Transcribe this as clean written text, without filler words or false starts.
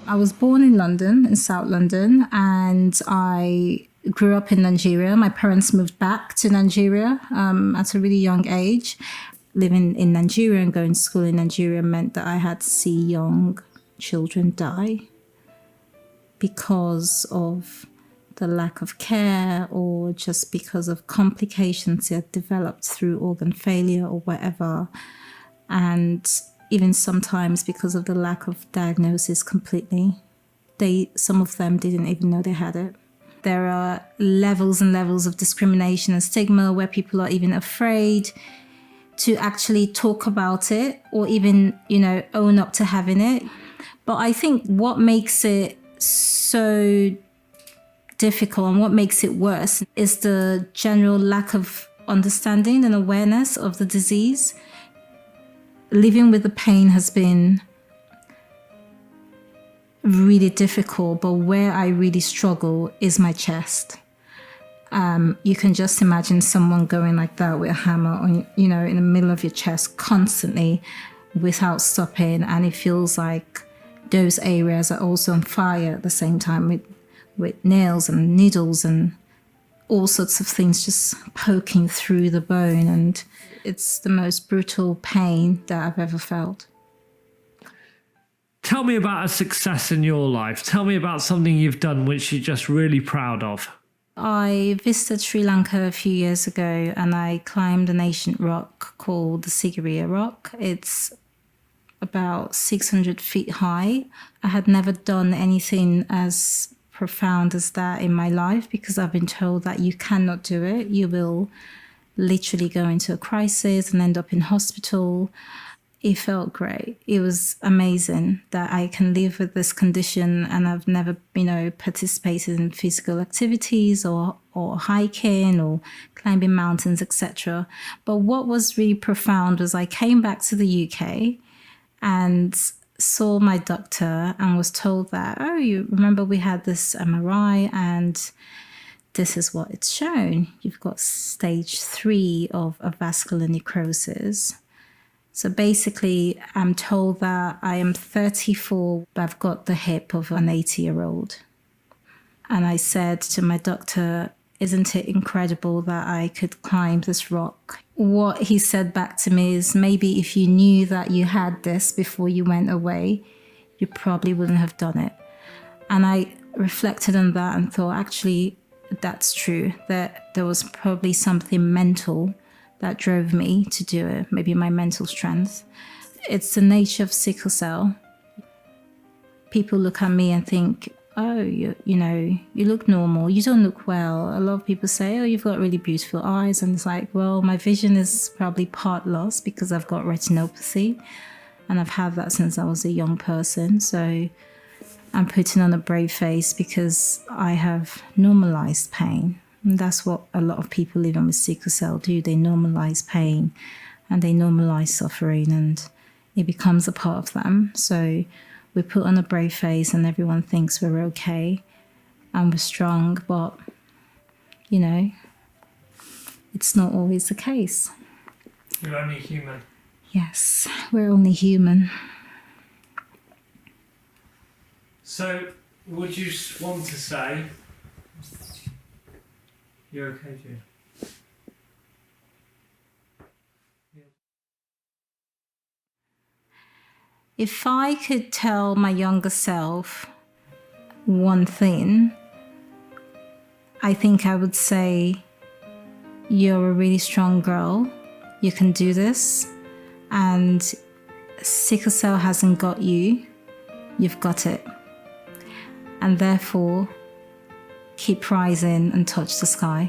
I was born in London, in South London, and I grew up in Nigeria. My parents moved back to Nigeria at a really young age. Living in Nigeria and going to school in Nigeria meant that I had to see young children die because of the lack of care or just because of complications that developed through organ failure or whatever. And even sometimes because of the lack of diagnosis completely. Some of them didn't even know they had it. There are levels and levels of discrimination and stigma where people are even afraid to actually talk about it or even, own up to having it. But I think what makes it so difficult and what makes it worse is the general lack of understanding and awareness of the disease. Living with the pain has been really difficult, but where I really struggle is my chest. You can just imagine someone going like that with a hammer on, in the middle of your chest constantly without stopping, and it feels like those areas are also on fire at the same time with nails and needles and all sorts of things just poking through the bone, and it's the most brutal pain that I've ever felt. Tell me about a success in your life. Tell me about something you've done which you're just really proud of. I visited Sri Lanka a few years ago and I climbed an ancient rock called the Sigiriya Rock. It's about 600 feet high. I had never done anything as profound as that in my life because I've been told that you cannot do it. You will literally go into a crisis and end up in hospital. It felt great. It was amazing that I can live with this condition and I've never, participated in physical activities or hiking or climbing mountains, etc. But what was really profound was I came back to the UK and saw my doctor and was told that, oh, you remember we had this MRI and this is what it's shown. You've got stage 3 of a vascular necrosis. So basically, I'm told that I am 34, but I've got the hip of an 80-year-old. And I said to my doctor, isn't it incredible that I could climb this rock? What he said back to me is, maybe if you knew that you had this before you went away, you probably wouldn't have done it. And I reflected on that and thought, actually, that's true, that there was probably something mental that drove me to do it, maybe my mental strength. It's the nature of sickle cell. People look at me and think, oh, you look normal, you don't look well. A lot of people say, oh, you've got really beautiful eyes. And it's like, well, my vision is probably part lost because I've got retinopathy and I've had that since I was a young person. So I'm putting on a brave face because I have normalized pain. And that's what a lot of people living with sickle cell do. They normalize pain and they normalize suffering and it becomes a part of them. So we put on a brave face and everyone thinks we're okay and we're strong, but, it's not always the case. You're only human. Yes, we're only human. So would you want to say... You're okay, June? If I could tell my younger self one thing, I think I would say, you're a really strong girl. You can do this. And sickle cell hasn't got you. You've got it. And therefore, keep rising and touch the sky.